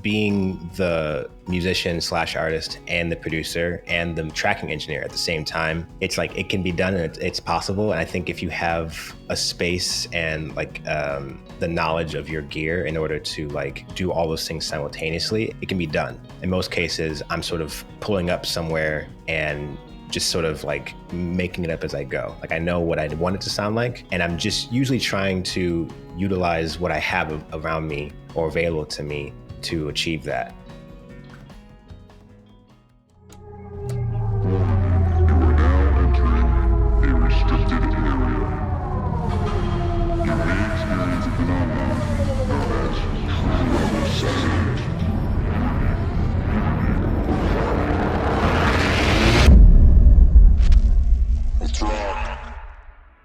being the musician / artist and the producer and the tracking engineer at the same time, it's like it can be done and it's possible. And I think if you have a space and like the knowledge of your gear in order to like do all those things simultaneously, it can be done. In most cases, I'm sort of pulling up somewhere and just sort of like making it up as I go. Like I know what I want it to sound like, and I'm just usually trying to utilize what I have around me or available to me to achieve that.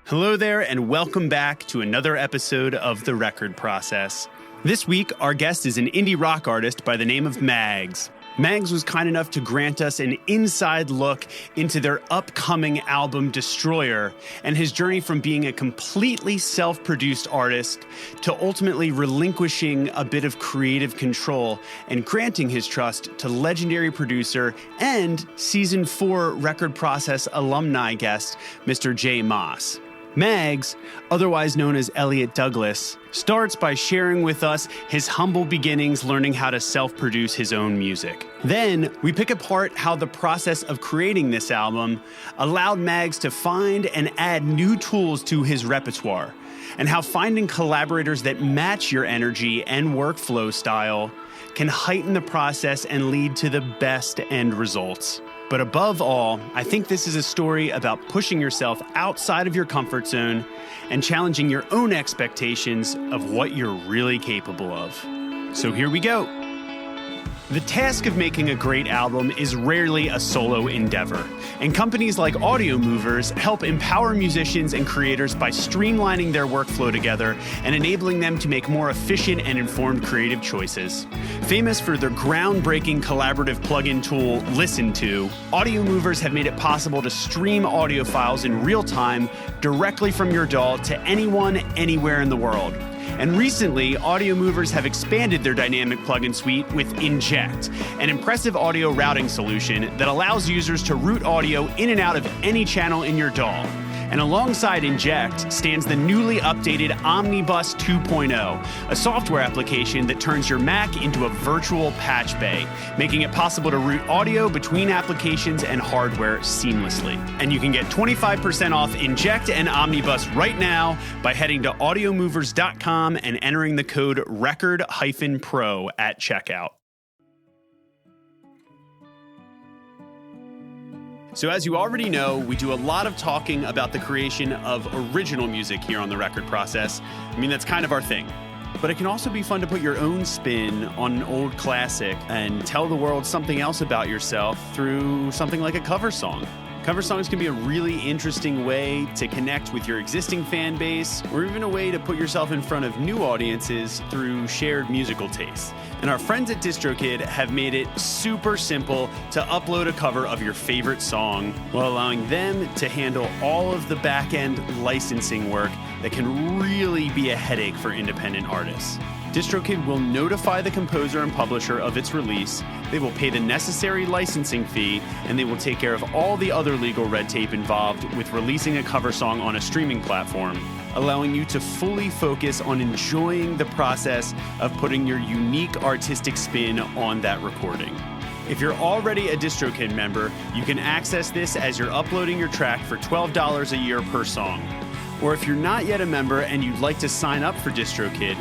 Hello there, and welcome back to another episode of The Record Process. This week, our guest is an indie rock artist by the name of M.A.G.S. M.A.G.S. was kind enough to grant us an inside look into their upcoming album, Destroyer, and his journey from being a completely self-produced artist to ultimately relinquishing a bit of creative control and granting his trust to legendary producer and Season 4 Record Process alumni guest, Mr. J. Moss. M.A.G.S., otherwise known as Elliot Douglas, starts by sharing with us his humble beginnings learning how to self-produce his own music. Then, we pick apart how the process of creating this album allowed M.A.G.S. to find and add new tools to his repertoire, and how finding collaborators that match your energy and workflow style can heighten the process and lead to the best end results. But above all, I think this is a story about pushing yourself outside of your comfort zone and challenging your own expectations of what you're really capable of. So here we go. The task of making a great album is rarely a solo endeavor, and companies like Audio Movers help empower musicians and creators by streamlining their workflow together and enabling them to make more efficient and informed creative choices. Famous for their groundbreaking collaborative plugin tool, Listen To, Audio Movers have made it possible to stream audio files in real time directly from your DAW to anyone, anywhere in the world. And recently, Audio Movers have expanded their dynamic plugin suite with Inject, an impressive audio routing solution that allows users to route audio in and out of any channel in your DAW. And alongside Inject stands the newly updated Omnibus 2.0, a software application that turns your Mac into a virtual patch bay, making it possible to route audio between applications and hardware seamlessly. And you can get 25% off Inject and Omnibus right now by heading to audiomovers.com and entering the code RECORD-PRO at checkout. So as you already know, we do a lot of talking about the creation of original music here on The Record Process. I mean, that's kind of our thing. But it can also be fun to put your own spin on an old classic and tell the world something else about yourself through something like a cover song. Cover songs can be a really interesting way to connect with your existing fan base, or even a way to put yourself in front of new audiences through shared musical tastes. And our friends at DistroKid have made it super simple to upload a cover of your favorite song while allowing them to handle all of the back-end licensing work that can really be a headache for independent artists. DistroKid will notify the composer and publisher of its release, they will pay the necessary licensing fee, and they will take care of all the other legal red tape involved with releasing a cover song on a streaming platform, allowing you to fully focus on enjoying the process of putting your unique artistic spin on that recording. If you're already a DistroKid member, you can access this as you're uploading your track for $12 a year per song. Or if you're not yet a member and you'd like to sign up for DistroKid,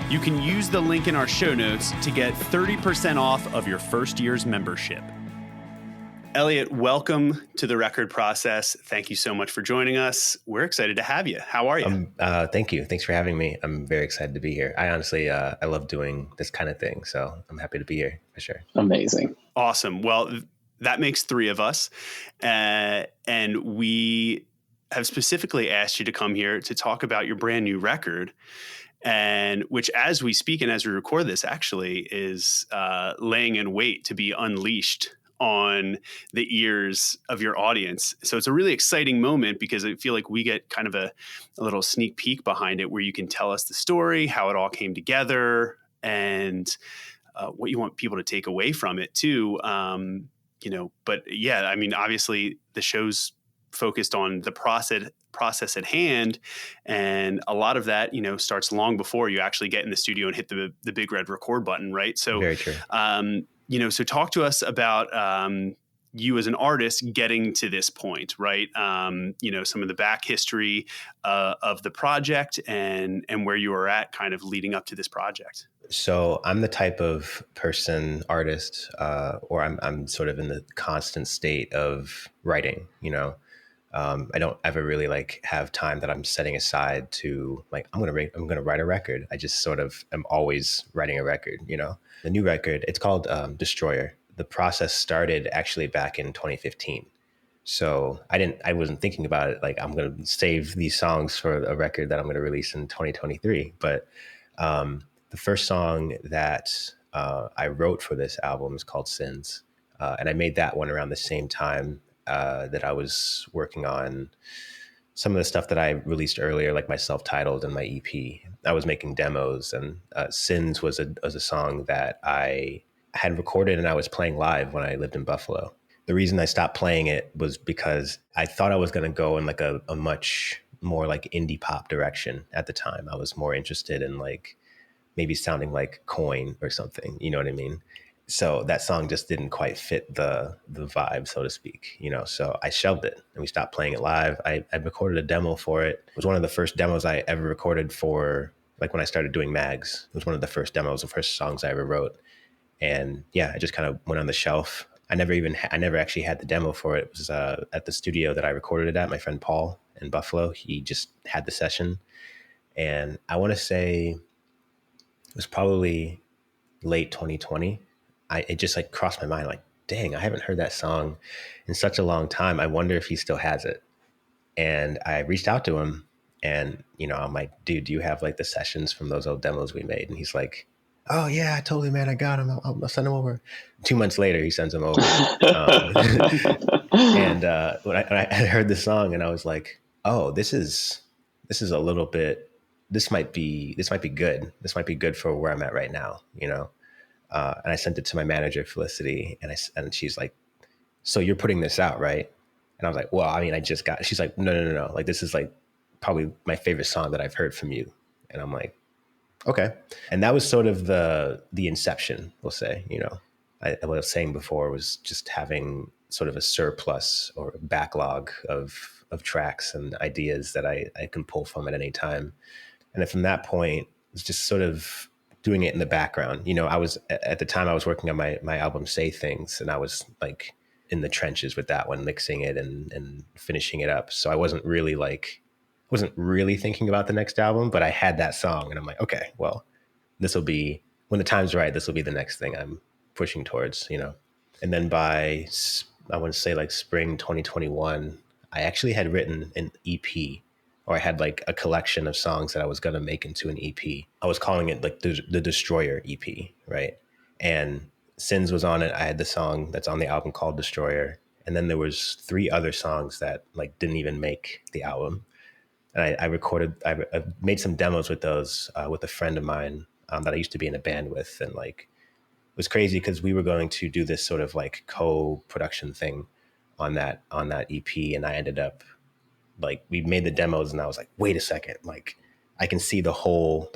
you can use the link in our show notes to get 30% off of your first year's membership. Elliot, welcome to The Record Process. Thank you so much for joining us. We're excited to have you. How are you? Thank you. Thanks for having me. I'm very excited to be here. I honestly, I love doing this kind of thing, so I'm happy to be here for sure. Amazing. Awesome. Well, that makes three of us. And we have specifically asked you to come here to talk about your brand new record, and which, as we speak and as we record this, actually is laying in wait to be unleashed on the ears of your audience. So it's a really exciting moment because I feel like we get kind of a little sneak peek behind it where you can tell us the story, how it all came together, and what you want people to take away from it too. But yeah, I mean, obviously the show's focused on the process at hand, and a lot of that starts long before you actually get in the studio and hit the big red record button, right? So very true. So talk to us about you as an artist getting to this point, right? Some of the back history of the project and where you were at kind of leading up to this project. So I'm the type of person, artist, or I'm sort of in the constant state of writing, I don't ever really like have time that I'm setting aside to like, I'm going to write a record. I just sort of am always writing a record, The new record, it's called Destroyer. The process started actually back in 2015. So I wasn't thinking about it like I'm going to save these songs for a record that I'm going to release in 2023. But the first song that I wrote for this album is called Sins. And I made that one around the same time that I was working on some of the stuff that I released earlier, like my self-titled and my EP. I was making demos, and Sins was a song that I had recorded and I was playing live when I lived in Buffalo. The reason I stopped playing it was because I thought I was going to go in like a much more like indie pop direction at the time. I was more interested in like maybe sounding like Coin or something, you know what I mean? So that song just didn't quite fit the vibe, so to speak, so I shelved it and we stopped playing it live. I recorded a demo for it. It was one of the first demos I ever recorded for, like when I started doing Mags. It was one of the first demos, the first songs I ever wrote. And yeah, I just kind of went on the shelf. I never actually had the demo for it. It was at the studio that I recorded it at, my friend Paul in Buffalo. He just had the session. And I want to say it was probably late 2020. It just like crossed my mind like, dang, I haven't heard that song in such a long time. I wonder if he still has it. And I reached out to him and, I'm like, dude, do you have like the sessions from those old demos we made? And he's like, oh yeah, totally, man. I got him. I'll send him over. 2 months later, he sends them over. And when I heard the song and I was like, oh, this is a little bit, this might be good. This might be good for where I'm at right now, and I sent it to my manager, Felicity, and she's like, so you're putting this out, right? And I was like, well, I mean, she's like, no. Like, this is like probably my favorite song that I've heard from you. And I'm like, okay. And that was sort of the inception, we'll say, what I was saying before was just having sort of a surplus or a backlog of tracks and ideas that I can pull from at any time. And then from that point, it's just sort of doing it in the background. I was at the time I was working on my album Say Things, and I was like in the trenches with that one, mixing it and finishing it up. So I wasn't really thinking about the next album, but I had that song and I'm like, okay, well, this will be, when the time's right, this will be the next thing I'm pushing towards, And then by, I want to say like spring 2021, I actually had written an EP, or I had like a collection of songs that I was going to make into an EP. I was calling it like the Destroyer EP, right? And Sins was on it. I had the song that's on the album called Destroyer. And then there was 3 other songs that like didn't even make the album. And I made some demos with those with a friend of mine that I used to be in a band with. And like, it was crazy because we were going to do this sort of like co-production thing on that EP. And I ended up like, we made the demos and I was like, wait a second, like I can see the whole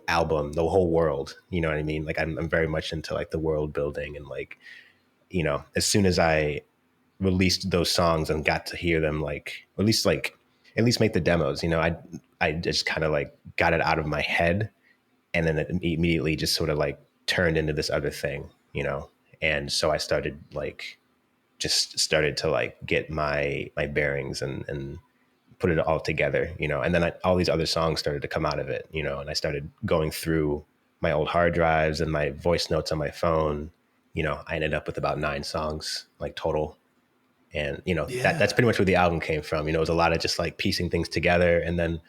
album, the whole world. You know what I mean? Like I'm very much into like the world building and like, as soon as I released those songs and got to hear them, like, or at least make the demos, I just kind of like got it out of my head. And then it immediately just sort of like turned into this other thing, And so I started to like get my bearings and put it all together, and then all these other songs started to come out of it, and I started going through my old hard drives and my voice notes on my phone. I ended up with about 9 songs like total. And, that's pretty much where the album came from. It was a lot of just like piecing things together. And then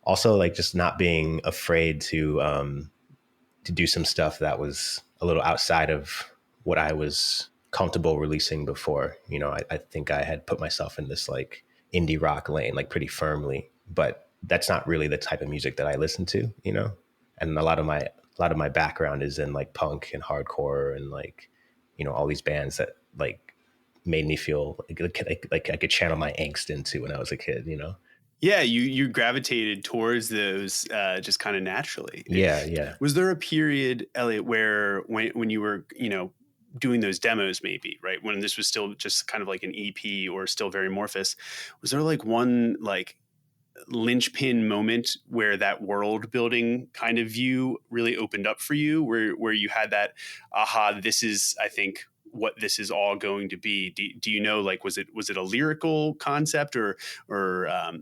also like just not being afraid to do some stuff that was a little outside of what I was comfortable releasing before. I think I had put myself in this like indie rock lane, like pretty firmly, but that's not really the type of music that I listen to, And a lot of my a lot of my background is in like punk and hardcore and like, all these bands that like made me feel like I could channel my angst into when I was a kid. Yeah, you gravitated towards those just kind of naturally. Yeah. Was there a period, Elliot, where when you were, doing those demos, maybe, right, when this was still just kind of like an EP or still very amorphous, was there like one like linchpin moment where that world building kind of view really opened up for you, where you had that aha, this is, I think, what this is all going to be? Do you know, like, was it a lyrical concept or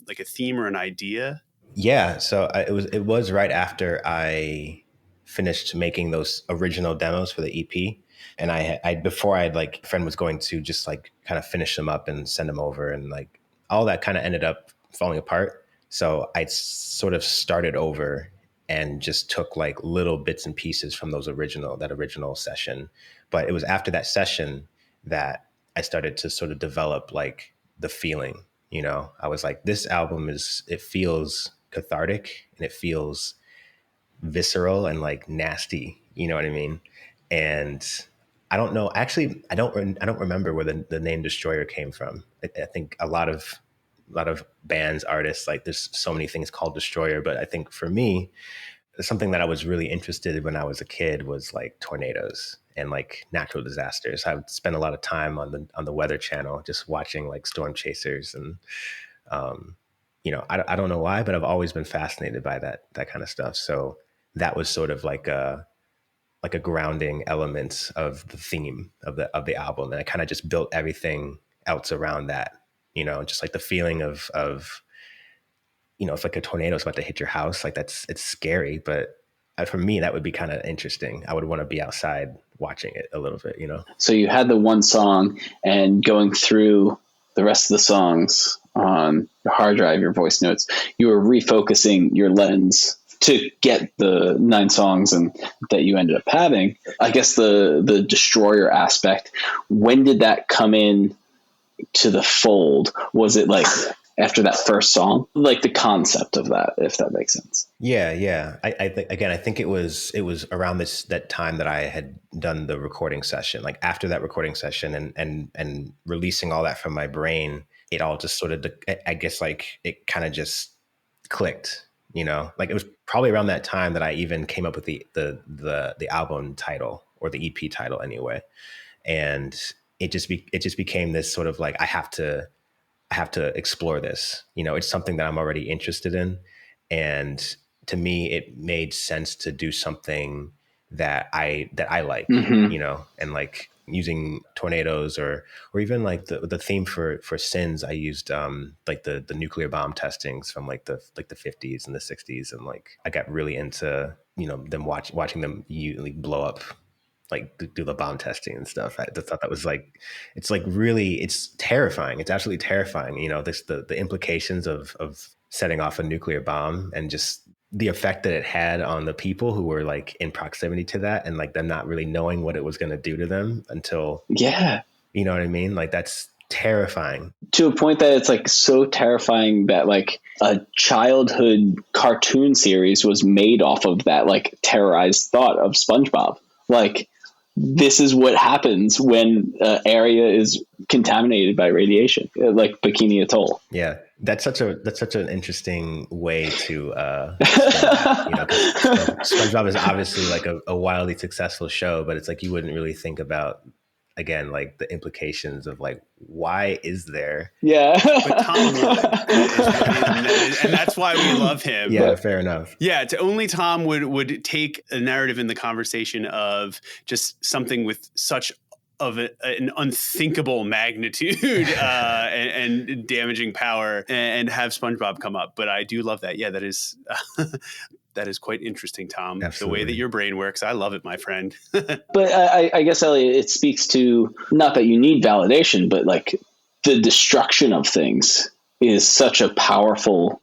like a theme or an idea? Yeah, so it was right after I finished making those original demos for the EP, and I before I'd like a friend was going to just like kind of finish them up and send them over, and like all that kind of ended up falling apart. So I sort of started over and just took like little bits and pieces from that original session. But it was after that session that I started to sort of develop like the feeling. I was like, this album it feels cathartic and it feels visceral and like nasty. You know what I mean? And I don't know. Actually, I don't remember where the name Destroyer came from. I think a lot of bands, artists, like there's so many things called Destroyer, but I think for me, something that I was really interested in when I was a kid was like tornadoes and like natural disasters. I would spend a lot of time on the Weather Channel just watching like storm chasers, and I don't know why, but I've always been fascinated by that kind of stuff. So that was sort of like a grounding element of the theme of the album, and I kind of just built everything else around that. Just like the feeling of if like a tornado is about to hit your house, like it's scary, but for me, that would be kind of interesting. I would want to be outside watching it a little bit. So you had the one song, and going through the rest of the songs on your hard drive, your voice notes, you were refocusing your lens to get the 9 songs and that you ended up having. I guess the Destroyer aspect, when did that come in to the fold? Was it like after that first song, like the concept of that, if that makes sense? Yeah. I think it was around that time that I had done the recording session. Like after that recording session and releasing all that from my brain, it all just sort of, I guess, like it kind of just clicked. Like it was probably around that time that I even came up with the album title, or the EP title anyway, and it just became this sort of like I have to explore this. It's something that I'm already interested in. And to me, it made sense to do something that I like, and like using tornadoes or even like the theme for Sins. I used like the nuclear bomb testings from like the 50s and the 60s. And like, I got really into, them watching them blow up, like do the bomb testing and stuff. I just thought that was like, it's like really, it's terrifying. It's absolutely terrifying. The implications of setting off a nuclear bomb and just the effect that it had on the people who were like in proximity to that, and like them not really knowing what it was going to do to them until, you know what I mean? Like that's terrifying. To a point that it's like so terrifying that like a childhood cartoon series was made off of that like terrorized thought of SpongeBob. Like, this is what happens when an area is contaminated by radiation, like Bikini Atoll. Yeah, that's such an interesting way to SpongeBob is obviously like a wildly successful show, but it's like you wouldn't really think about, again, like the implications of like, why is there? Yeah. But Tom would. And that's why we love him. Yeah, but, fair enough. Yeah, only Tom would take a narrative in the conversation of just something with such of an unthinkable magnitude and damaging power and have SpongeBob come up. But I do love that. Yeah, that is that is quite interesting, Tom. Absolutely. The way that your brain works. I love it, my friend. But I guess, Elliot, it speaks to not that you need validation, but like the destruction of things is such a powerful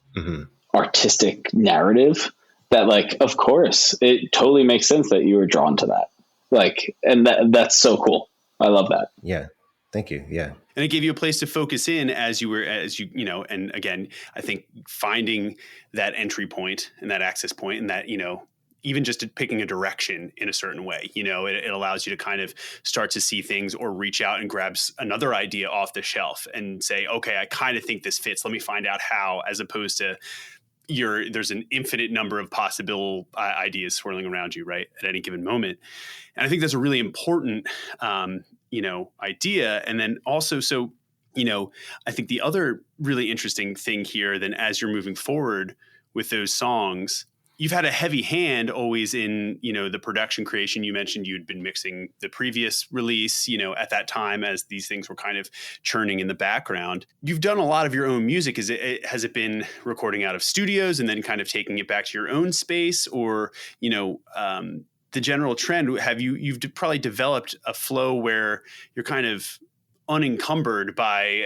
artistic narrative that, like, of course, it totally makes sense that you were drawn to that. Like, and that's so cool. I love that. Yeah. Thank you. Yeah. And it gave you a place to focus in as you, and again, I think finding that entry point and that access point and that, even just picking a direction in a certain way. It allows you to kind of start to see things or reach out and grab another idea off the shelf and say, okay, I kind of think this fits. Let me find out how, as opposed to there's an infinite number of possible ideas swirling around you, right, at any given moment. And I think that's a really important, idea. And then also, I think the other really interesting thing here, then as you're moving forward with those songs, you've had a heavy hand always in, the production creation. You mentioned you'd been mixing the previous release, at that time as these things were kind of churning in the background. You've done a lot of your own music. Has it been recording out of studios and then kind of taking it back to your own space, or, the general trend? You've probably developed a flow where you're kind of unencumbered by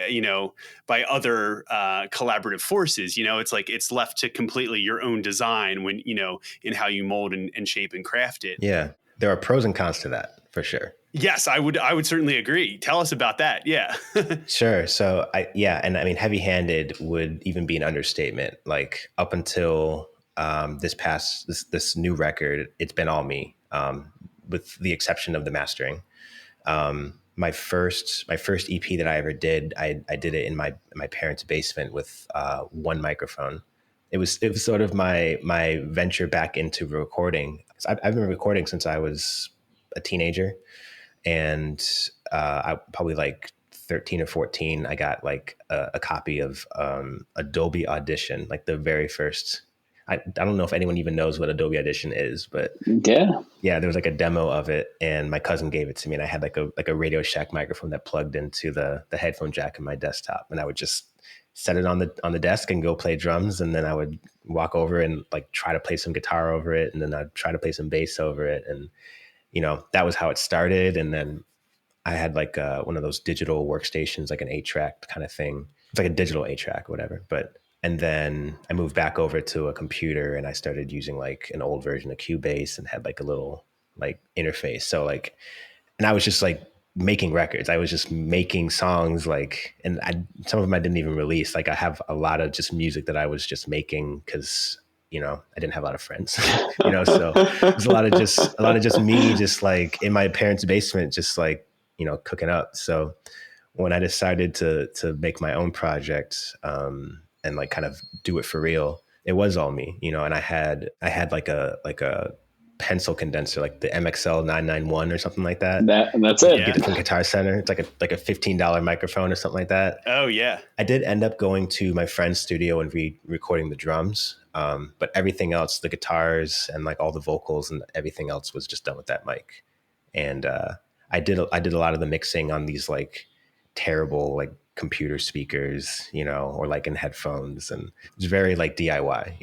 other collaborative forces. It's like it's left to completely your own design when, in how you mold and shape and craft it. Yeah. There are pros and cons to that, for sure. Yes, I would certainly agree. Tell us about that. Yeah. Sure. So heavy-handed would even be an understatement. Like up until this new record, it's been all me, with the exception of the mastering. My first EP that I ever did, I did it in my parents' basement with one microphone. It was sort of my venture back into recording. I've been recording since I was a teenager, and I probably like 13 or 14. I got like a copy of Adobe Audition, like the very first. I don't know if anyone even knows what Adobe Audition is, but yeah, there was like a demo of it, and my cousin gave it to me, and I had like a Radio Shack microphone that plugged into the headphone jack in my desktop, and I would just set it on the desk and go play drums, and then I would walk over and like try to play some guitar over it, and then I'd try to play some bass over it, and that was how it started. And then I had like one of those digital workstations, like an 8-track kind of thing. It's like a digital 8-track or whatever, and then I moved back over to a computer, and I started using like an old version of Cubase and had like a little like interface. So like, and I was just like making records. I was just making songs, like, and some of them I didn't even release. Like I have a lot of just music that I was just making because, I didn't have a lot of friends, so it was a lot of just me, just like in my parents' basement, just like, cooking up. So when I decided to make my own project, and like kind of do it for real, it was all me, and I had like a pencil condenser, like the MXL 991 or something like that. That's it. You get it from Guitar Center. It's like a $15 microphone or something like that. Oh yeah. I did end up going to my friend's studio and recording the drums. But everything else, the guitars and like all the vocals and everything else was just done with that mic. And I did a lot of the mixing on these like terrible like computer speakers, or like in headphones, and it was very like DIY,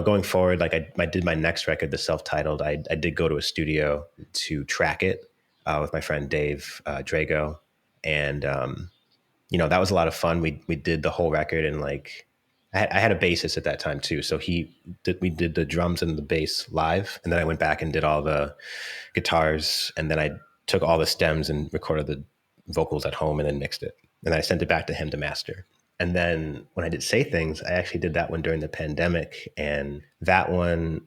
going forward. Like I did my next record, the self-titled, I did go to a studio to track it with my friend Dave Drago. And, that was a lot of fun. We did the whole record, and like, I had a bassist at that time too. So we did the drums and the bass live. And then I went back and did all the guitars. And then I took all the stems and recorded the vocals at home and then mixed it. And I sent it back to him to master. And then when I did Say Things, I actually did that one during the pandemic. And that one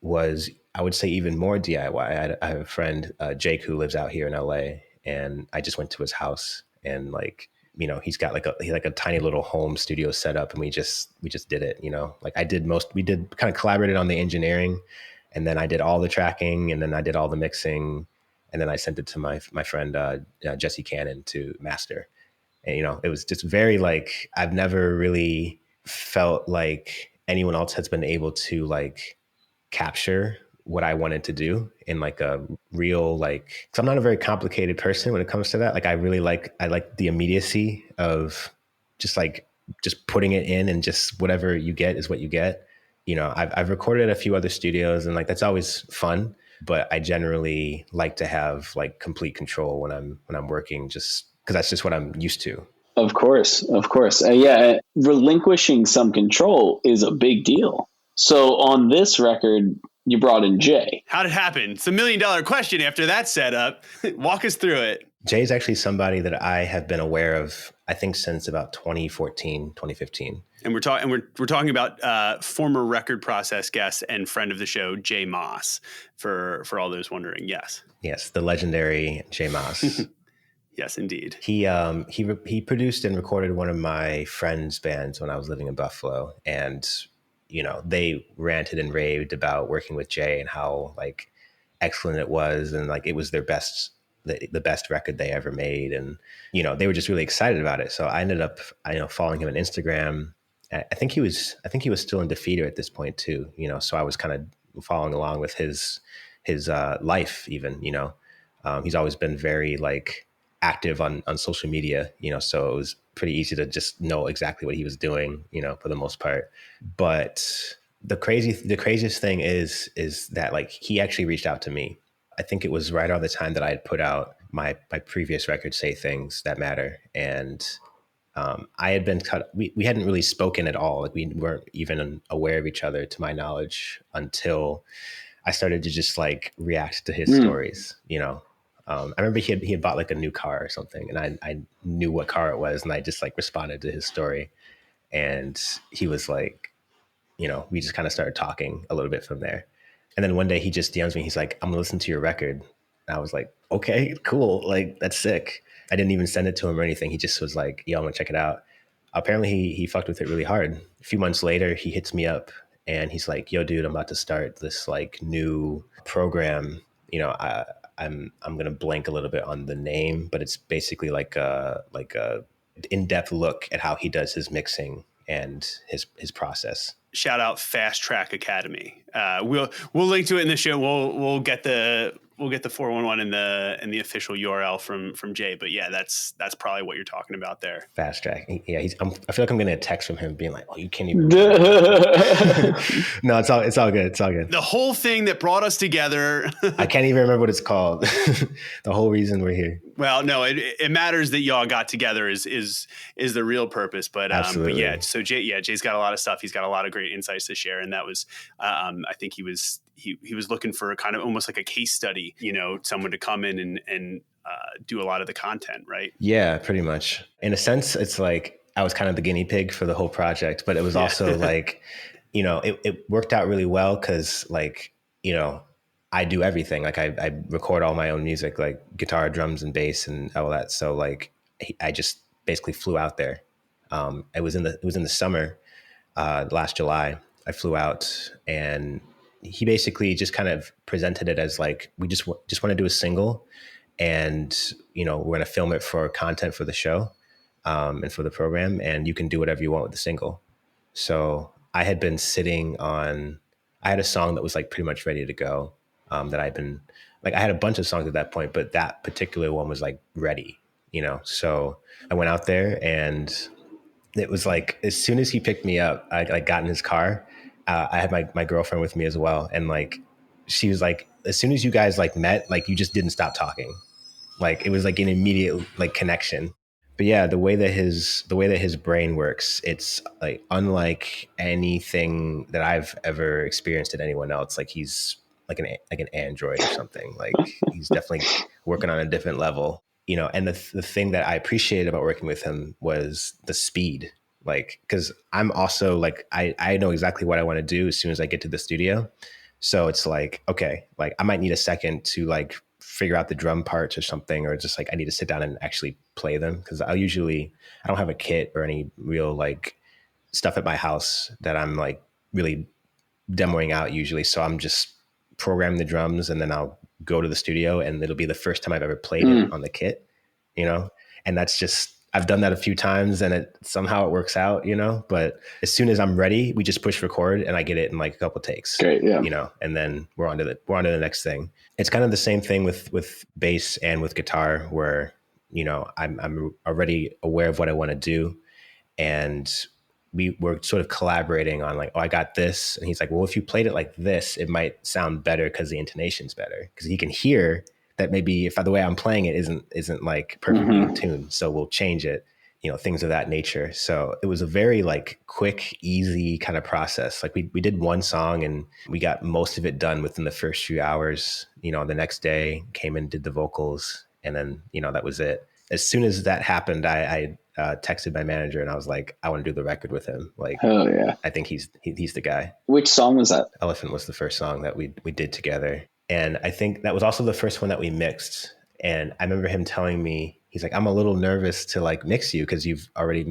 was, I would say, even more DIY. I have a friend, Jake, who lives out here in LA. And I just went to his house, and like, he's got like a tiny little home studio set up, and we just did it, like we did kind of collaborated on the engineering, and then I did all the tracking, and then I did all the mixing, and then I sent it to my friend, Jesse Cannon, to master. And, it was just very like, I've never really felt like anyone else has been able to like capture what I wanted to do in like a real, like, cause I'm not a very complicated person when it comes to that. Like I like the immediacy of just putting it in, and just whatever you get is what you get. I've recorded at a few other studios, and like, that's always fun, but I generally like to have like complete control when I'm working, just cause that's just what I'm used to. Of course. Yeah. Relinquishing some control is a big deal. So on this record, you brought in Jay. How'd it happen? It's $1 million question after that setup. Walk us through it. Jay is actually somebody that I have been aware of, I think, since about 2014, 2015. And we're talking about former Record Process guest and friend of the show, Jay Moss, for all those wondering. Yes, the legendary Jay Moss. Yes, indeed. He produced and recorded one of my friend's bands when I was living in Buffalo, and they ranted and raved about working with Jay and how like excellent it was, and like it was their best, the best record they ever made, and they were just really excited about it. So I ended up following him on Instagram. I think he was still in Defeater at this point too, so I was kind of following along with his life even. He's always been very like active on social media, so it was pretty easy to just know exactly what he was doing, for the most part. But the craziest thing is that like he actually reached out to me. I think it was right around the time that I had put out my previous record, Say Things That Matter. And I had been cut. We hadn't really spoken at all. Like we weren't even aware of each other, to my knowledge, until I started to just like react to his stories, I remember he had bought like a new car or something, and I knew what car it was, and I just like responded to his story, and he was like, we just kind of started talking a little bit from there. And then one day he just DMs me. He's like, I'm gonna listen to your record. And I was like, okay, cool. Like, that's sick. I didn't even send it to him or anything. He just was like, yo, I'm gonna check it out. Apparently he fucked with it really hard. A few months later, he hits me up and he's like, yo, dude, I'm about to start this like new program. I'm gonna blank a little bit on the name, but it's basically like a in-depth look at how he does his mixing and his process. Shout out Fast Track Academy. We'll link to it in the show. We'll get the 411 in the official URL from Jay. But yeah, that's probably what you're talking about there. Fast Track. Yeah, I feel like I'm getting a text from him being like, "Oh, you can't even." No, it's all good. It's all good. The whole thing that brought us together. I can't even remember what it's called. The whole reason we're here. Well, no, it matters that y'all got together is the real purpose. But yeah, so Jay's got a lot of stuff. He's got a lot of great insights to share, and that was I think he was looking for a kind of almost like a case study, someone to come in and do a lot of the content, right? Yeah, pretty much. In a sense, it's like I was kind of the guinea pig for the whole project, but it was also like, it worked out really well because like, I do everything. Like I record all my own music, like guitar, drums, and bass, and all that. So like, I just basically flew out there. It was in the summer, last July. I flew out, and he basically just kind of presented it as like, we just want to do a single, and we're going to film it for content for the show, and for the program, and you can do whatever you want with the single. So I had been I had a song that was like pretty much ready to go. That I've been like, I had a bunch of songs at that point, but that particular one was like ready, so I went out there, and it was like, as soon as he picked me up, I like got in his car. I had my girlfriend with me as well. And like, she was like, as soon as you guys like met, like you just didn't stop talking. Like it was like an immediate like connection. But yeah, the way that his brain works, it's like unlike anything that I've ever experienced in anyone else. Like he's like an android or something. Like he's definitely working on a different level, and the thing that I appreciated about working with him was the speed. Like, cause I'm also like, I know exactly what I want to do as soon as I get to the studio. So it's like, okay, like I might need a second to like figure out the drum parts or something, or just like I need to sit down and actually play them. Cause I don't have a kit or any real like stuff at my house that I'm like really demoing out usually. So I'm just programming the drums, and then I'll go to the studio, and it'll be the first time I've ever played it on the kit, and that's just, I've done that a few times, and it somehow it works out, but as soon as I'm ready, we just push record, and I get it in like a couple takes. Great, yeah. And then we're on to the next thing. It's kind of the same thing with bass and with guitar, where, I'm already aware of what I want to do, and we were sort of collaborating on like, oh, I got this. And he's like, well, if you played it like this, it might sound better because the intonation's better. Because he can hear that maybe if the way I'm playing it isn't like perfectly in tune. So we'll change it, things of that nature. So it was a very like quick, easy kind of process. Like we did one song, and we got most of it done within the first few hours. The next day came and did the vocals, And then, that was it. As soon as that happened, I texted my manager and I was like, I want to do the record with him. Like, oh yeah, I think he's the guy. Which song was that? Elephant was the first song that we did together. And I think that was also the first one that we mixed. And I remember him telling me, he's like, I'm a little nervous to like mix you because you've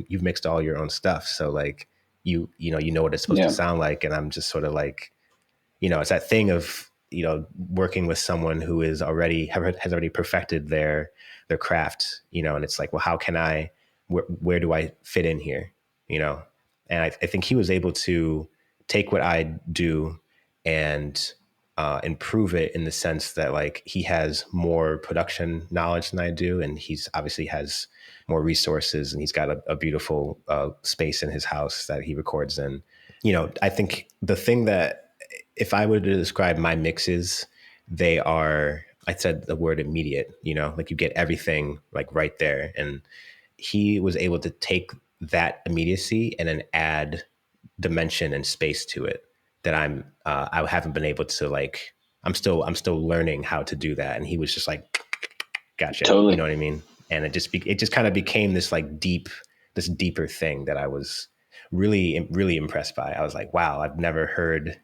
mixed all your own stuff. So like, you know what it's supposed to sound like. And I'm just sort of like, it's that thing of, working with someone who has already perfected their craft, and it's like, well, how can where do I fit in here? And I think he was able to take what I do and improve it in the sense that like he has more production knowledge than I do. And he's obviously has more resources, and he's got a beautiful space in his house that he records in. I think the thing that, if I were to describe my mixes, they are, I said the word immediate, like you get everything like right there. And he was able to take that immediacy and then add dimension and space to it that I haven't been able to, like, I'm still learning how to do that. And he was just like, gotcha. Totally. You know what I mean? And it just kind of became this like deeper thing that I was really, really impressed by. I was like, wow, I've never heard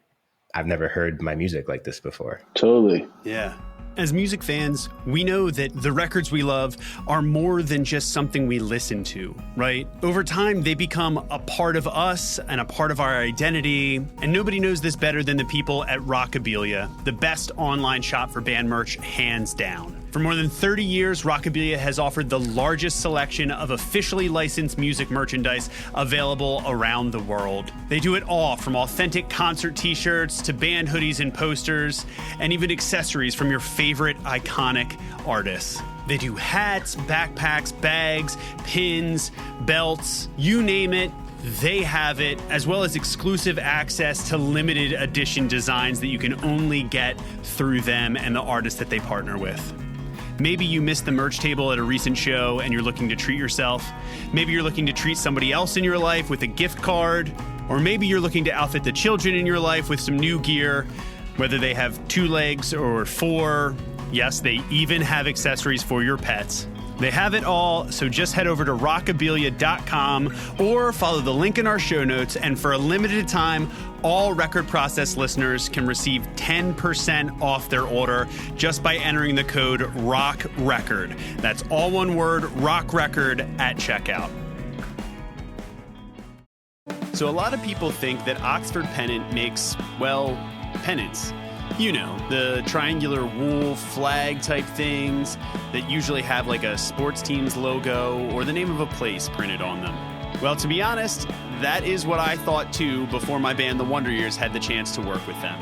my music like this before. Totally. Yeah. As music fans, we know that the records we love are more than just something we listen to, right? Over time, they become a part of us and a part of our identity. And nobody knows this better than the people at Rockabilia, the best online shop for band merch, hands down. For more than 30 years, Rockabilia has offered the largest selection of officially licensed music merchandise available around the world. They do it all, from authentic concert t-shirts to band hoodies and posters, and even accessories from your favorite iconic artists. They do hats, backpacks, bags, pins, belts, you name it. They have it, as well as exclusive access to limited edition designs that you can only get through them and the artists that they partner with. Maybe you missed the merch table at a recent show and you're looking to treat yourself. Maybe you're looking to treat somebody else in your life with a gift card. Or maybe you're looking to outfit the children in your life with some new gear, whether they have 2 legs or 4. Yes, they even have accessories for your pets. They have it all, so just head over to rockabilia.com or follow the link in our show notes, and for a limited time, all Record Process listeners can receive 10% off their order just by entering the code ROCKRECORD. That's all one word, ROCKRECORD, at checkout. So a lot of people think that Oxford Pennant makes, well, pennants. You know, the triangular wool flag type things that usually have like a sports team's logo or the name of a place printed on them. Well, to be honest, that is what I thought too before my band The Wonder Years had the chance to work with them.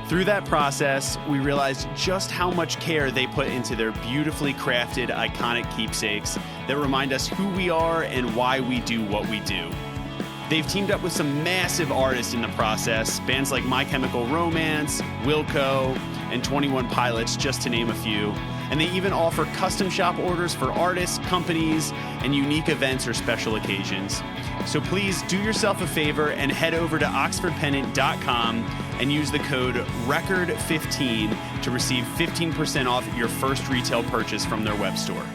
Through that process, we realized just how much care they put into their beautifully crafted, iconic keepsakes that remind us who we are and why we do what we do. They've teamed up with some massive artists in the process, bands like My Chemical Romance, Wilco, and 21 Pilots, just to name a few. And they even offer custom shop orders for artists, companies, and unique events or special occasions. So please do yourself a favor and head over to oxfordpennant.com and use the code RECORD15 to receive 15% off your first retail purchase from their web store.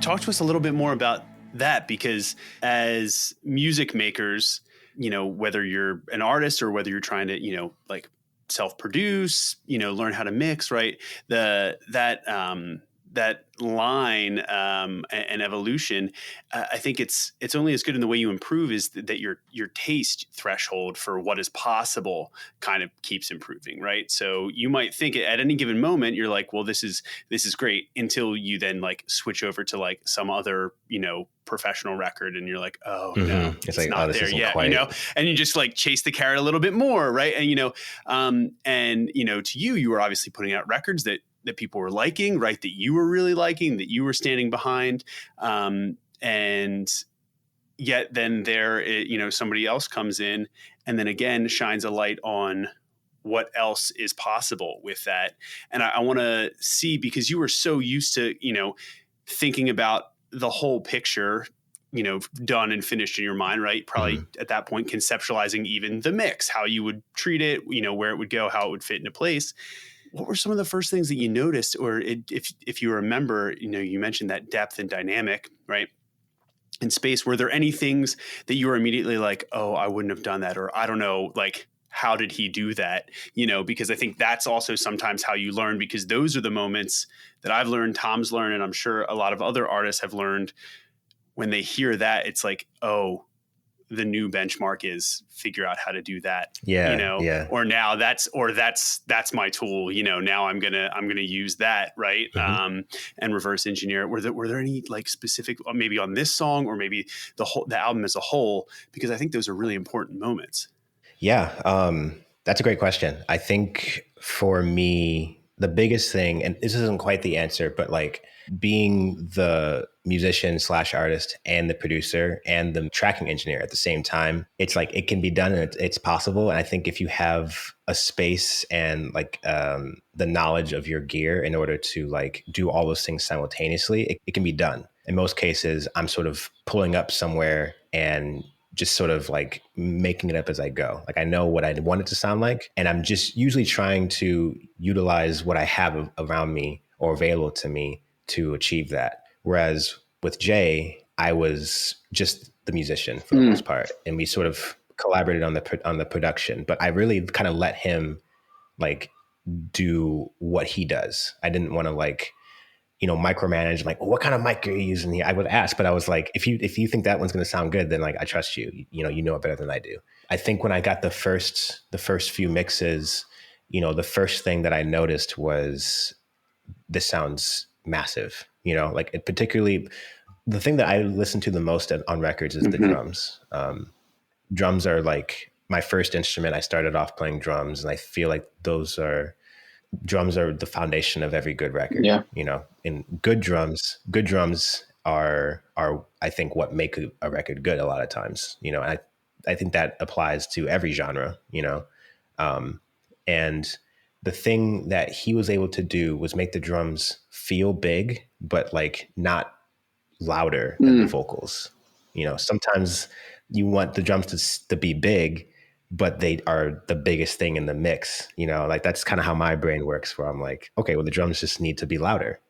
Talk to us a little bit more about that, because as music makers, you know, whether you're an artist or whether you're trying to, you know, like self-produce, you know, learn how to mix, right? That line and evolution, I think it's only as good in the way you improve is that your taste threshold for what is possible kind of keeps improving, right? So you might think at any given moment you're like, well, this is great, until you then like switch over to like some other, you know, professional record and you're like, oh no, it's like, not there yet, you know, and you just like chase the carrot a little bit more, right? And you know, to you were obviously putting out records that people were liking, right? That you were really liking, that you were standing behind. And yet then you know, somebody else comes in and then again shines a light on what else is possible with that. And I want to see, because you were so used to, you know, thinking about the whole picture, you know, done and finished in your mind, right? Probably at that point, conceptualizing even the mix, how you would treat it, you know, where it would go, how it would fit into place. what were some of the first things that you noticed, or if you remember, you mentioned that depth and dynamic, right? In space, were there any things that you were immediately like, oh, I wouldn't have done that, or I don't know, like, how did he do that? Because I think that's also sometimes how you learn, because those are the moments that I've learned, Tom's learned, and I'm sure a lot of other artists have learned. When they hear that, it's like, oh, the new benchmark is figure out how to do that. Yeah. Or now that's my tool. Now I'm gonna use that, right? Mm-hmm. And reverse engineer it. Were there any like specific, maybe on this song, or maybe the album as a whole? Because I think those are really important moments. Yeah, that's a great question. I think for me, the biggest thing, and this isn't quite the answer, but like being the musician slash artist and the producer and the tracking engineer at the same time, it's like it can be done and it's possible. And I think if you have a space and like the knowledge of your gear in order to like do all those things simultaneously, it can be done. In most cases, I'm sort of pulling up somewhere and just sort of like making it up as I go. Like I know what I want it to sound like, and I'm just usually trying to utilize what I have around me or available to me to achieve that. Whereas with Jay, I was just the musician for the most part, and we sort of collaborated on the production. But I really kind of let him like do what he does. I didn't want to like micromanage, like, well, what kind of mic are you using here? I would ask, but I was like, if you think that one's going to sound good, then like, I trust you, you know it better than I do. I think when I got the first few mixes, the first thing that I noticed was this sounds massive, like it particularly, the thing that I listen to the most on records is the drums. Drums are like my first instrument. I started off playing drums, and I feel like drums are the foundation of every good record. Yeah. And good drums are I think what make a record good a lot of times. I think that applies to every genre. And the thing that he was able to do was make the drums feel big, but like not louder than the vocals. Sometimes you want the drums to be big, but they are the biggest thing in the mix. Like that's kind of how my brain works, where I'm like, okay, well, the drums just need to be louder,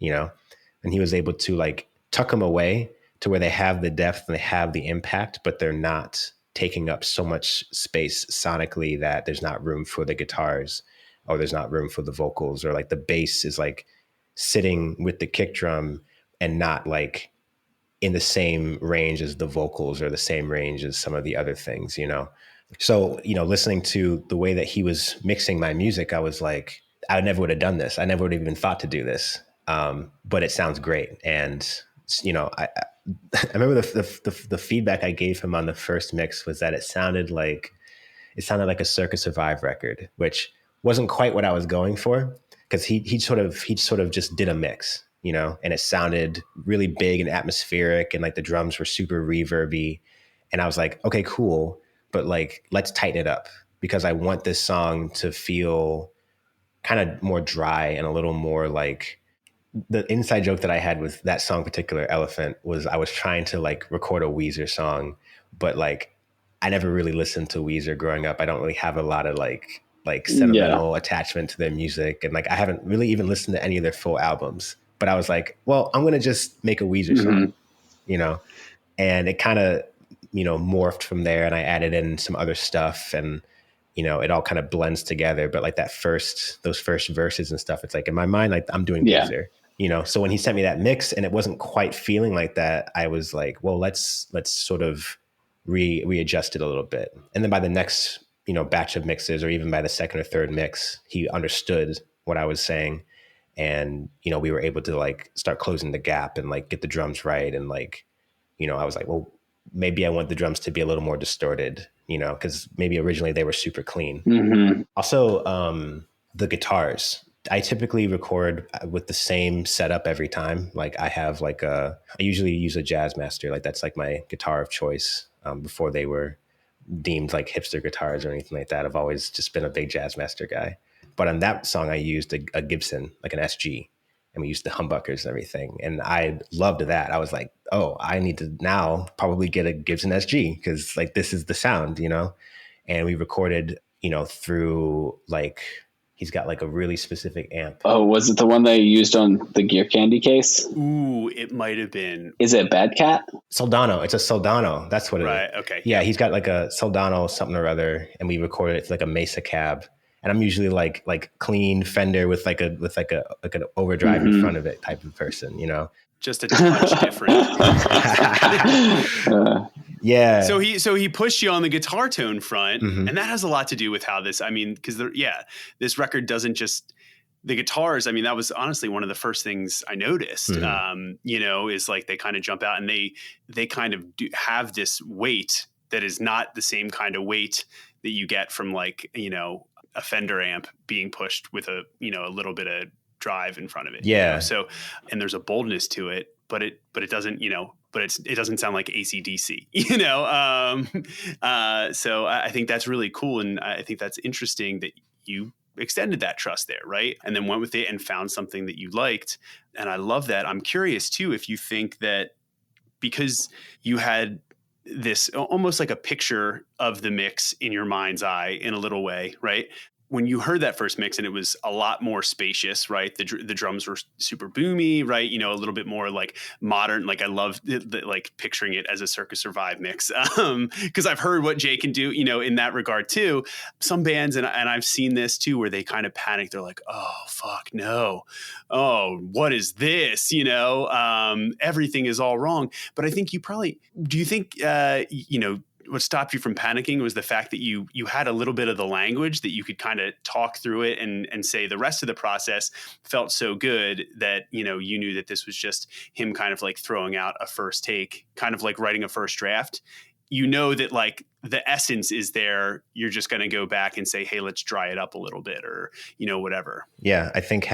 and he was able to like tuck them away to where they have the depth and they have the impact, but they're not taking up so much space sonically that there's not room for the guitars, or there's not room for the vocals, or like the bass is like sitting with the kick drum and not like in the same range as the vocals or the same range as some of the other things. So, listening to the way that he was mixing my music, I was like, I never would have done this. I never would have even thought to do this. But it sounds great. And, I remember the feedback I gave him on the first mix was that it sounded like a Circa Survive record, which wasn't quite what I was going for, because he sort of just did a mix, and it sounded really big and atmospheric, and like the drums were super reverby. And I was like, okay, cool. But like, let's tighten it up, because I want this song to feel kind of more dry and a little more like, the inside joke that I had with that song, particular Elephant, was I was trying to like record a Weezer song, but like I never really listened to Weezer growing up. I don't really have a lot of like sentimental attachment to their music. And like, I haven't really even listened to any of their full albums, but I was like, well, I'm going to just make a Weezer song, and it kind of, morphed from there, and I added in some other stuff, and, it all kind of blends together. But like those first verses and stuff, it's like in my mind, like I'm doing Weezer, so when he sent me that mix and it wasn't quite feeling like that, I was like, well, let's sort of readjust it a little bit. And then by the next, batch of mixes, or even by the second or third mix, he understood what I was saying. And, we were able to like start closing the gap and like get the drums right. And like, I was like, well, maybe I want the drums to be a little more distorted, because maybe originally they were super clean. Also, the guitars. I typically record with the same setup every time. Like I have I usually use a Jazzmaster. Like that's like my guitar of choice. Before they were deemed like hipster guitars or anything like that, I've always just been a big Jazzmaster guy. But on that song, I used a Gibson, like an SG, and we used the humbuckers and everything. And I loved that. I was like, oh, I need to now probably get a Gibson SG, because like this is the sound, And we recorded, through like, He's got like a really specific amp. Oh, was it the one that you used on the Gear Candy case? Ooh, it might have been. Is it Bad Cat? Soldano. It's a Soldano. That's what it is. Right. Okay. Yeah, he's got like a Soldano something or other, and we recorded it to like a Mesa cab. And I'm usually like clean Fender with like an overdrive in front of it type of person, you know. Just a touch different. Yeah. So he pushed you on the guitar tone front, and that has a lot to do with how this. I mean, because this record doesn't just the guitars. I mean, that was honestly one of the first things I noticed. You know, is like they kind of jump out and they kind of have this weight that is not the same kind of weight that you get from like, you know, a Fender amp being pushed with a, you know, a little bit of drive in front of it. Yeah. You know? So, and there's a boldness to it, but it doesn't, you know, but it doesn't sound like AC/DC, you know? So I think that's really cool. And I think that's interesting that you extended that trust there, right? And then went with it and found something that you liked. And I love that. I'm curious too, if you think that because you had this almost like a picture of the mix in your mind's eye in a little way, right? When you heard that first mix and it was a lot more spacious, right? The drums were super boomy, right? You know, a little bit more like modern. Like I love like picturing it as a Circus Survive mix because I've heard what Jay can do, you know, in that regard too. Some bands, and I've seen this too, where they kind of panic. They're like, oh, fuck, no. Oh, what is this? You know, everything is all wrong. But I think do you think, you know, what stopped you from panicking was the fact that you had a little bit of the language that you could kind of talk through it and say the rest of the process felt so good that, you know, you knew that this was just him kind of like throwing out a first take, kind of like writing a first draft. You know that like the essence is there. You're just going to go back and say, hey, let's dry it up a little bit or, you know, whatever. Yeah. I think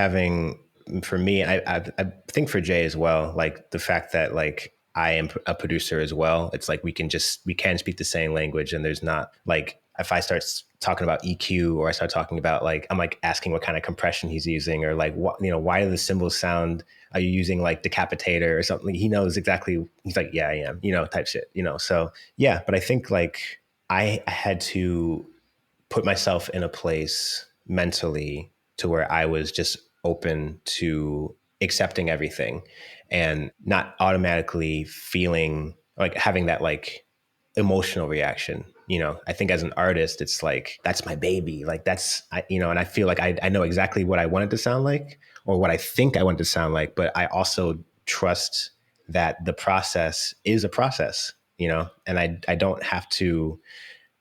for me, I think for Jay as well, like the fact that like, I am a producer as well. It's like we can speak the same language, and there's not like if I start talking about EQ or I start talking about like I'm like asking what kind of compression he's using or like what, you know, why do the cymbals sound? Are you using like Decapitator or something? He knows exactly. He's like, yeah, I am, you know, type shit, you know. So yeah, but I think like I had to put myself in a place mentally to where I was just open to accepting everything and not automatically feeling like having that like emotional reaction. You know, I think as an artist, it's like, that's my baby. Like you know, and I feel like I know exactly what I want it to sound like or what I think I want it to sound like, but I also trust that the process is a process, you know, and I don't have to,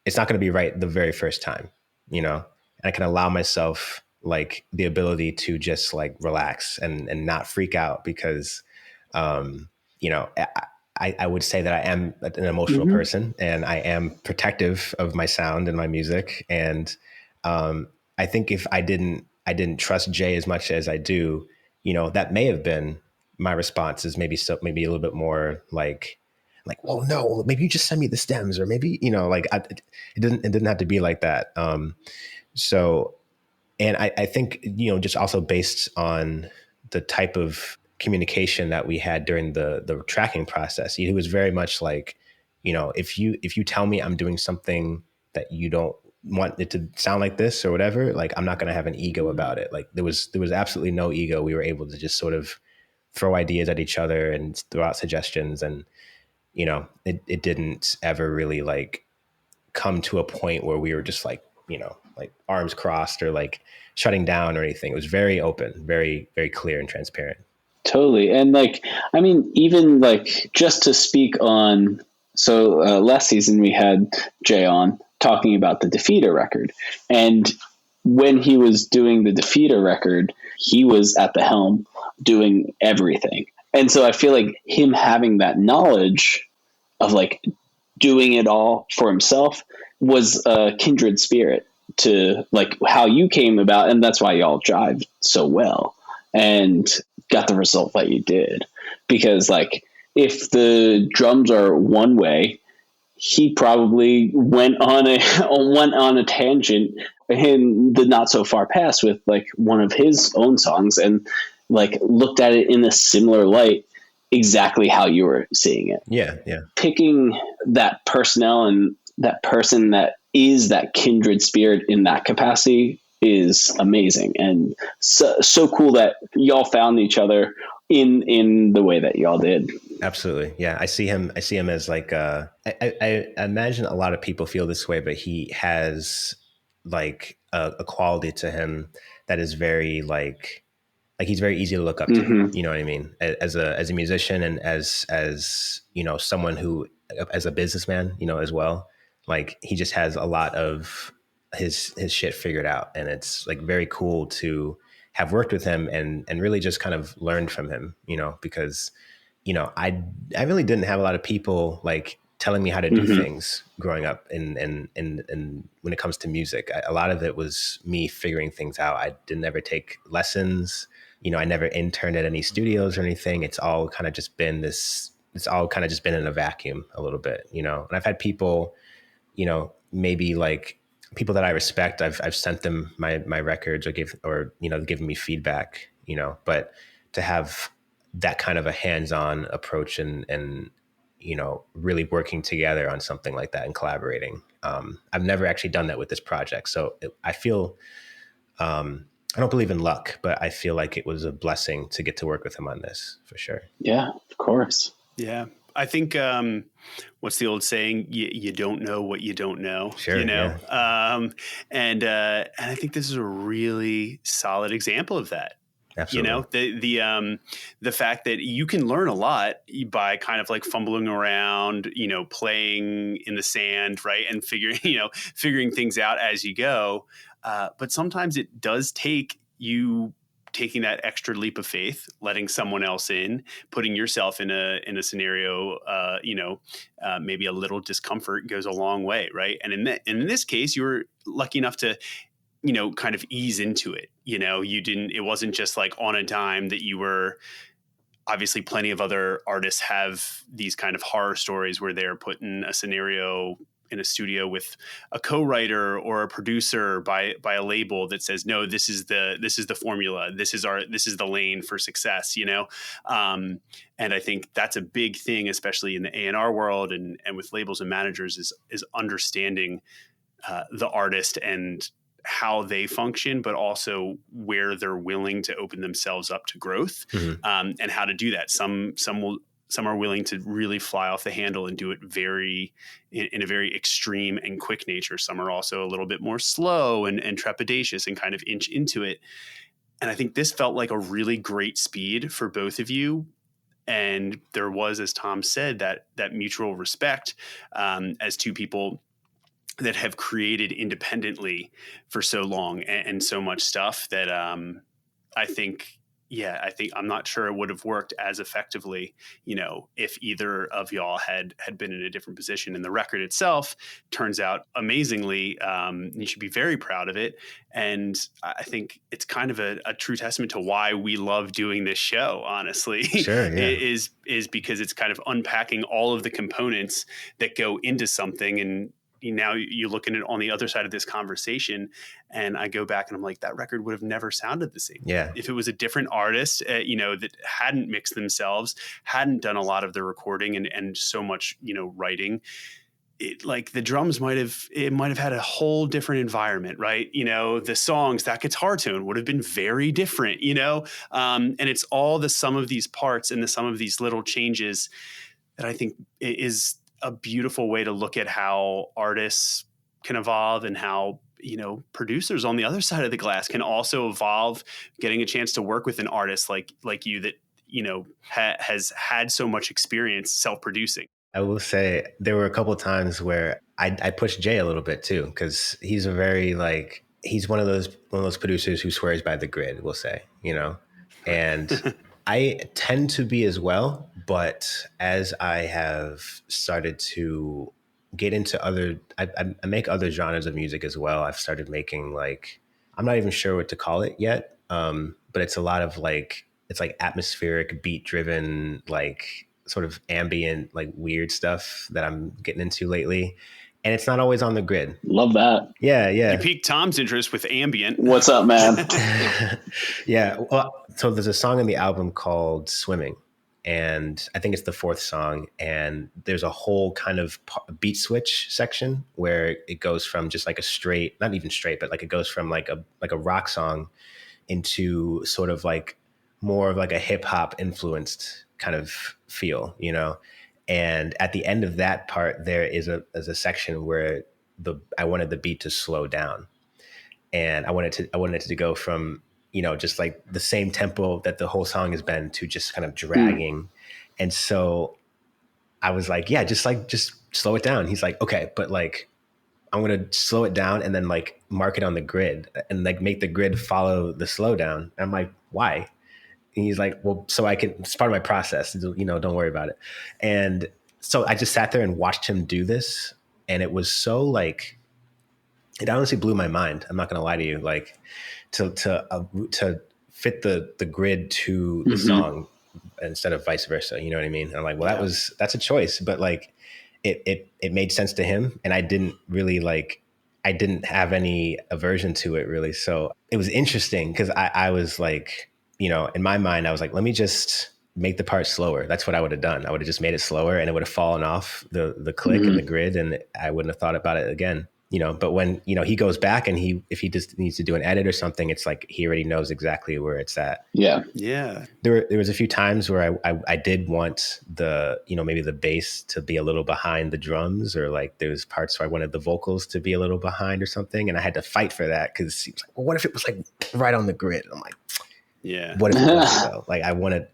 it's not going to be right the very first time, you know, and I can allow myself like the ability to just like relax and not freak out because, you know, I would say that I am an emotional person and I am protective of my sound and my music. And I think if I didn't trust Jay as much as I do, you know, that may have been my response is maybe a little bit more like, well, no, maybe you just send me the stems or maybe, you know, like it didn't have to be like that. So, and I think, you know, just also based on the type of communication that we had during the tracking process, he was very much like, you know, if you tell me I'm doing something that you don't want it to sound like this or whatever, like I'm not going to have an ego about it. Like there was absolutely no ego. We were able to just sort of throw ideas at each other and throw out suggestions. And, you know, it didn't ever really like come to a point where we were just like, you know, like arms crossed or like shutting down or anything. It was very open, very, very clear and transparent. Totally. And like, I mean, even like just to speak on, so last season we had Jay on talking about the Defeater record. And when he was doing the Defeater record, he was at the helm doing everything. And so I feel like him having that knowledge of like doing it all for himself was a kindred spirit to like how you came about. And that's why y'all jived so well and got the result that you did. Because like if the drums are one way, he probably went on a tangent in the not so far past with like one of his own songs and like looked at it in a similar light, exactly how you were seeing it. Yeah. Picking that personnel and that person that is that kindred spirit in that capacity is amazing, and so cool that y'all found each other in the way that y'all did. Absolutely. Yeah. I see him as like, I imagine a lot of people feel this way, but he has like a quality to him that is very like he's very easy to look up to. You know what I mean? As a musician, and as, you know, someone who, as a businessman, you know, as well, like he just has a lot of his shit figured out. And it's like very cool to have worked with him and really just kind of learned from him, you know, because, you know, I really didn't have a lot of people like telling me how to do things growing up. And when it comes to music, a lot of it was me figuring things out. I didn't ever take lessons. You know, I never interned at any studios or anything. It's all kind of just been in a vacuum a little bit, you know. And I've had people, you know, maybe like people that I respect, I've sent them my records or given me feedback, you know, but to have that kind of a hands-on approach and you know, really working together on something like that and collaborating. I've never actually done that with this project. So I feel, I don't believe in luck, but I feel like it was a blessing to get to work with him on this for sure. Yeah, of course. Yeah. I think, what's the old saying? You don't know what you don't know, sure, you know? Yeah. And I think this is a really solid example of that. Absolutely. You know, the fact that you can learn a lot by kind of like fumbling around, you know, playing in the sand, right, and figuring things out as you go. But sometimes it does take you taking that extra leap of faith, letting someone else in, putting yourself in a scenario, maybe a little discomfort goes a long way, right? And in this case, you were lucky enough to, you know, kind of ease into it. You know, it wasn't just like on a dime that you were. Obviously, plenty of other artists have these kind of horror stories where they're put in a scenario in a studio with a co-writer or a producer by a label that says, no, this is the formula. This is the lane for success, you know? And I think that's a big thing, especially in the A&R world and with labels and managers is understanding the artist and how they function, but also where they're willing to open themselves up to growth, and how to do that. Some are willing to really fly off the handle and do it in a very extreme and quick nature. Some are also a little bit more slow and trepidatious and kind of inch into it. And I think this felt like a really great speed for both of you. And there was, as Tom said, that mutual respect as two people that have created independently for so long and so much stuff that I think I'm not sure it would have worked as effectively, you know, if either of y'all had been in a different position. And the record itself turns out amazingly. You should be very proud of it. And I think it's kind of a true testament to why we love doing this show, honestly. Sure, yeah. is because it's kind of unpacking all of the components that go into something. And now you look at it on the other side of this conversation, and I go back and I'm like, that record would have never sounded the same. Yeah. If it was a different artist, that hadn't mixed themselves, hadn't done a lot of the recording and so much, you know, writing, like the drums might have had a whole different environment, right? You know, the songs, that guitar tone would have been very different, you know? And it's all the sum of these parts and the sum of these little changes that I think is a beautiful way to look at how artists can evolve and how, you know, producers on the other side of the glass can also evolve, getting a chance to work with an artist like you that, you know, has had so much experience self-producing. I will say there were a couple of times where I pushed Jay a little bit too, because he's he's one of those producers who swears by the grid, we'll say, you know, and I tend to be as well, but as I have started to get into I make other genres of music as well. I've started making I'm not even sure what to call it yet, but it's a lot of it's like atmospheric, beat driven, sort of ambient, weird stuff that I'm getting into lately. And it's not always on the grid. Love that. Yeah. You piqued Tom's interest with ambient. What's up, man? Yeah. Well, so there's a song in the album called Swimming. and I think it's the fourth song, and there's a whole kind of beat switch section where it goes from just like a straight, not even straight, but like it goes from like a rock song into sort of like more of like a hip hop influenced kind of feel, you know? And at the end of that part, there is a section where I wanted the beat to slow down, and I wanted it to go from, you know, just like the same tempo that the whole song has been to just kind of dragging. And so I was like, yeah, just slow it down. He's like, okay, but like, I'm going to slow it down and then like mark it on the grid and like make the grid follow the slowdown. And I'm like, why? And he's like, well, so I can, it's part of my process, you know, don't worry about it. And so I just sat there and watched him do this. And it was so like, it honestly blew my mind. I'm not going to lie to you. Like to fit the grid to the song instead of vice versa. You know what I mean? And I'm like, well, that's a choice, but like it made sense to him. And I didn't have any aversion to it really. So it was interesting because I was like, you know, in my mind, I was like, let me just make the part slower. That's what I would have done. I would have just made it slower and it would have fallen off the click and the grid and I wouldn't have thought about it again. You know, but when, you know, he goes back and if he just needs to do an edit or something, it's like he already knows exactly where it's at. Yeah. Yeah. There was a few times where I did want the, you know, maybe the bass to be a little behind the drums, or like there was parts where I wanted the vocals to be a little behind or something. And I had to fight for that because he was like, well, what if it was like right on the grid? I'm like, yeah. What if it was though? Like I wanted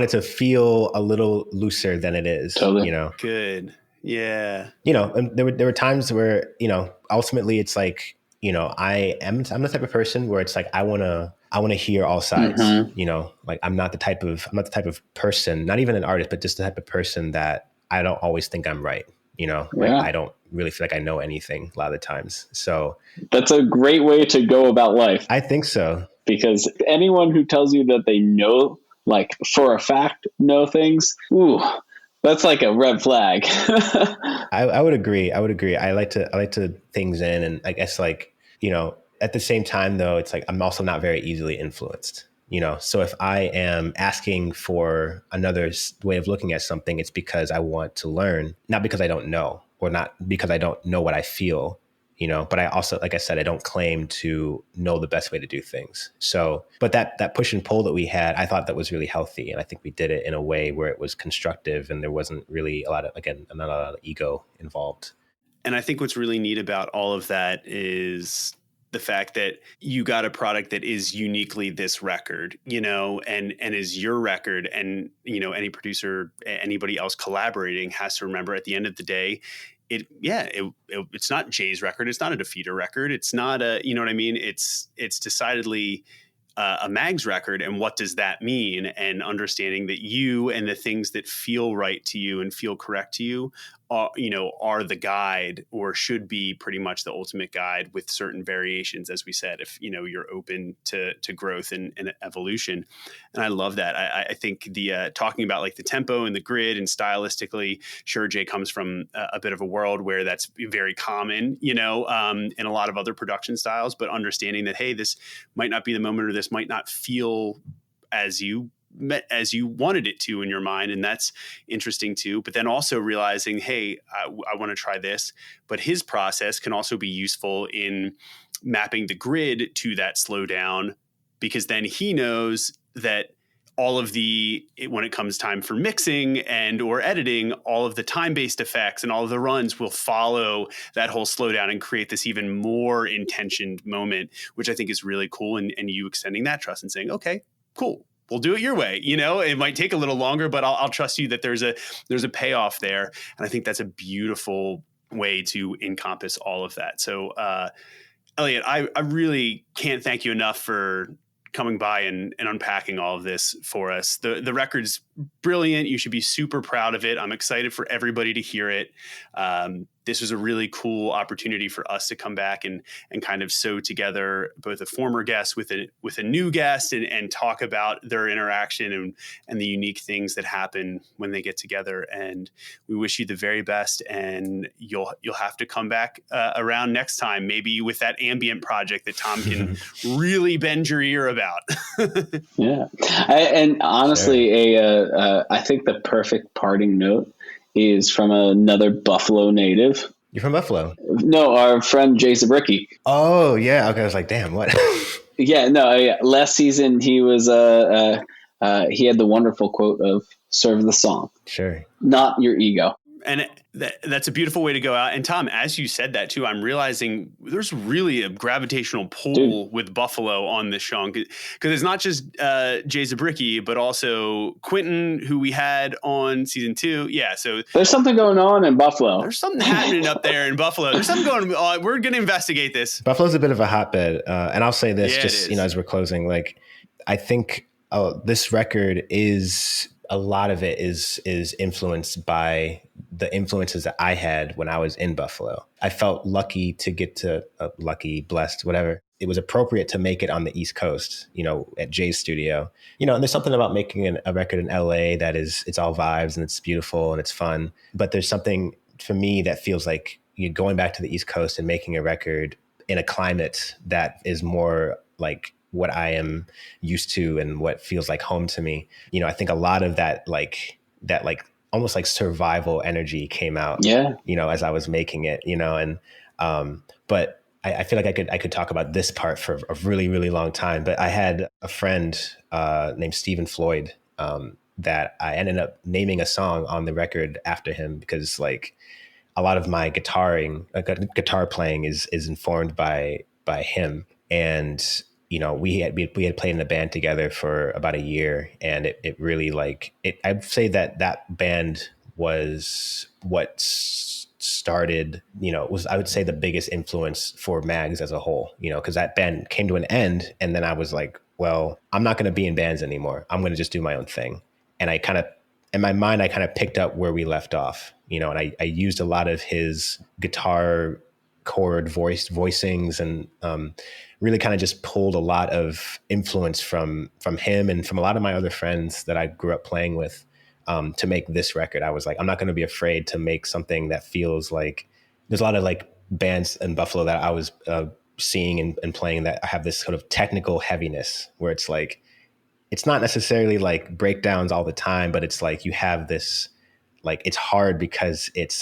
to feel a little looser than it is, Totally. you know? Good. Yeah. You know, and there were times where, you know, ultimately it's like, you know, I'm the type of person where it's like, I want to hear all sides, you know, like I'm not the type of person, not even an artist, but just the type of person that I don't always think I'm right. You know, like I don't really feel like I know anything a lot of the times. So that's a great way to go about life. I think so. Because anyone who tells you that they know, like for a fact, know things, that's like a red flag. I would agree. I like to things in, and I guess like, you know, at the same time though, it's like I'm also not very easily influenced, you know. So if I am asking for another way of looking at something, it's because I want to learn, not because I don't know, or not because I don't know what I feel, you know. But I also, like I said, I don't claim to know the best way to do things. So, but that push and pull that we had, I thought that was really healthy. And I think we did it in a way where it was constructive and there wasn't really not a lot of ego involved. And I think what's really neat about all of that is the fact that you got a product that is uniquely this record, you know, and is your record. And, you know, any producer, anybody else collaborating has to remember at the end of the day, it's not Jay's record. It's not a Defeater record. It's not you know what I mean? It's decidedly a M.A.G.'s record. And what does that mean? And understanding that you and the things that feel right to you and feel correct to you are the guide, or should be pretty much the ultimate guide, with certain variations, as we said, if, you know, you're open to growth and evolution. And I love that. I think the talking about like the tempo and the grid and stylistically, sure, Jay comes from a bit of a world where that's very common, you know, in a lot of other production styles, but understanding that, hey, this might not be the moment, or this might not feel as you wanted it to in your mind. And that's interesting too. But then also realizing, hey, I want to try this, but his process can also be useful in mapping the grid to that slowdown, because then he knows that all of when it comes time for mixing and or editing, all of the time-based effects and all of the runs will follow that whole slowdown and create this even more intentioned moment, which I think is really cool. And you extending that trust and saying, okay, cool, we'll do it your way. You know, it might take a little longer, but I'll trust you that there's a payoff there. And I think that's a beautiful way to encompass all of that. So, Elliot, I really can't thank you enough for coming by and unpacking all of this for us. The record's brilliant. You should be super proud of it. I'm excited for everybody to hear it. this was a really cool opportunity for us to come back and kind of sew together both a former guest with a new guest and talk about their interaction and the unique things that happen when they get together. And we wish you the very best, and you'll have to come back around next time, maybe with that ambient project that Tom can really bend your ear about. Yeah. And honestly, sure. I think the perfect parting note is from another Buffalo native. You're from Buffalo? No, our friend Jay Zabricki. Oh, yeah. Okay, I was like, damn, what? Yeah, no, last season he was, he had the wonderful quote of serve the song. Sure. Not your ego. And that's a beautiful way to go out. And Tom, as you said that too, I'm realizing there's really a gravitational pull with Buffalo on this show, because it's not just Jay Zabricki, but also Quentin, who we had on season 2. Yeah, so there's something going on in Buffalo. There's something happening up there in Buffalo. There's something going on. We're going to investigate this. Buffalo's a bit of a hotbed, and I'll say this, just as we're closing, like I think this record is. A lot of it is influenced by the influences that I had when I was in Buffalo. I felt lucky to get to blessed, whatever. It was appropriate to make it on the East Coast, at Jay's studio, and there's something about making a record in LA that it's all vibes and it's beautiful and it's fun. But there's something for me that feels like you're going back to the East Coast and making a record in a climate that is more like what I am used to and what feels like home to me. I think a lot of that almost like survival energy came out, as I was making it, but I feel like I could talk about this part for a really, really long time. But I had a friend named Stephen Floyd that I ended up naming a song on the record after him, because like a lot of my guitar playing is informed by him. And we had played in a band together for about a year, and it really I'd say that band was what started, was, I would say, the biggest influence for Mags as a whole, because that band came to an end, and then I was like, well, I'm not going to be in bands anymore. I'm going to just do my own thing. And I kind of, in my mind, I kind of picked up where we left off, and I used a lot of his guitar chord voicings and really kind of just pulled a lot of influence from him and from a lot of my other friends that I grew up playing with to make this record. I was like, I'm not going to be afraid to make something that feels like, there's a lot of like bands in Buffalo that I was seeing and playing that have this sort of technical heaviness where it's like, it's not necessarily like breakdowns all the time, but it's like you have this, like, it's hard because it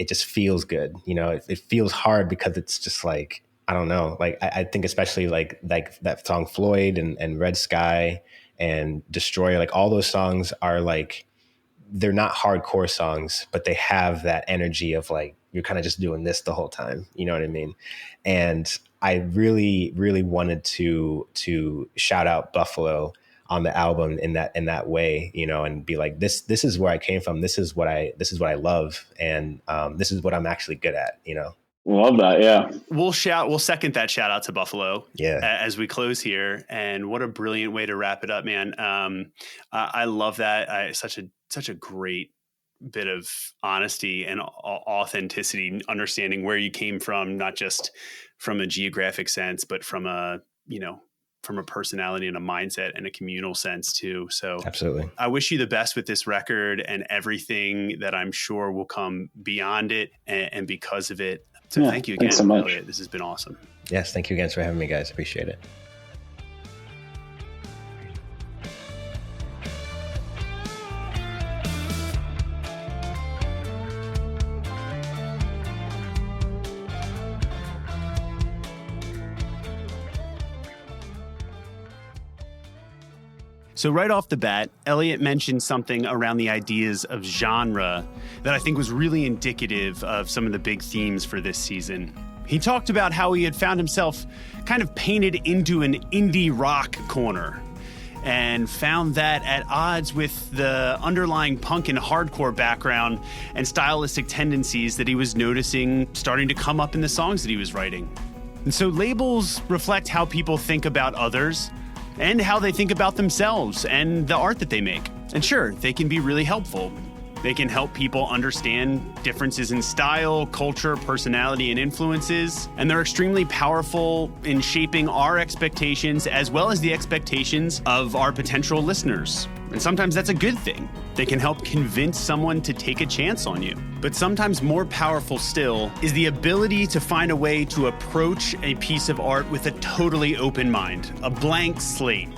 just feels good. It feels hard because it's just like, I don't know. Like, I think especially like that song Floyd and Red Sky and Destroyer, like all those songs are like, they're not hardcore songs, but they have that energy of like, you're kind of just doing this the whole time. You know what I mean? And I really, really wanted to shout out Buffalo on the album in that way, and be like, this is where I came from. This is what I love. And this is what I'm actually good at, Love that. Yeah. We'll second that shout out to Buffalo. Yeah. As we close here. And what a brilliant way to wrap it up, man. I love that. Such a great bit of honesty and authenticity, understanding where you came from, not just from a geographic sense, but from a personality and a mindset and a communal sense too. So absolutely. I wish you the best with this record and everything that I'm sure will come beyond it and because of it. So thank you again, so much. Elliot. This has been awesome. Yes. Thank you again for having me, guys. Appreciate it. So right off the bat, Elliot mentioned something around the ideas of genre that I think was really indicative of some of the big themes for this season. He talked about how he had found himself kind of painted into an indie rock corner and found that at odds with the underlying punk and hardcore background and stylistic tendencies that he was noticing starting to come up in the songs that he was writing. And so labels reflect how people think about others and how they think about themselves and the art that they make. And sure, they can be really helpful. They can help people understand differences in style, culture, personality, and influences. And they're extremely powerful in shaping our expectations as well as the expectations of our potential listeners. And sometimes that's a good thing. They can help convince someone to take a chance on you. But sometimes more powerful still is the ability to find a way to approach a piece of art with a totally open mind, a blank slate.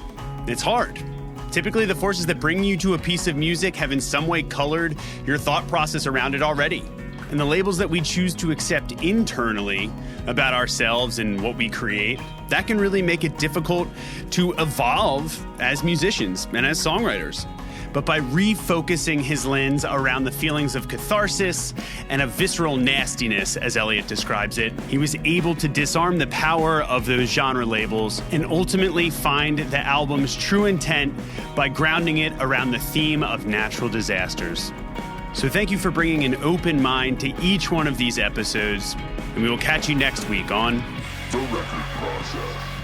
It's hard. Typically, the forces that bring you to a piece of music have in some way colored your thought process around it already. And the labels that we choose to accept internally about ourselves and what we create, that can really make it difficult to evolve as musicians and as songwriters. But by refocusing his lens around the feelings of catharsis and a visceral nastiness, as Elliott describes it, he was able to disarm the power of those genre labels and ultimately find the album's true intent by grounding it around the theme of natural disasters. So thank you for bringing an open mind to each one of these episodes, and we will catch you next week on The Record Process.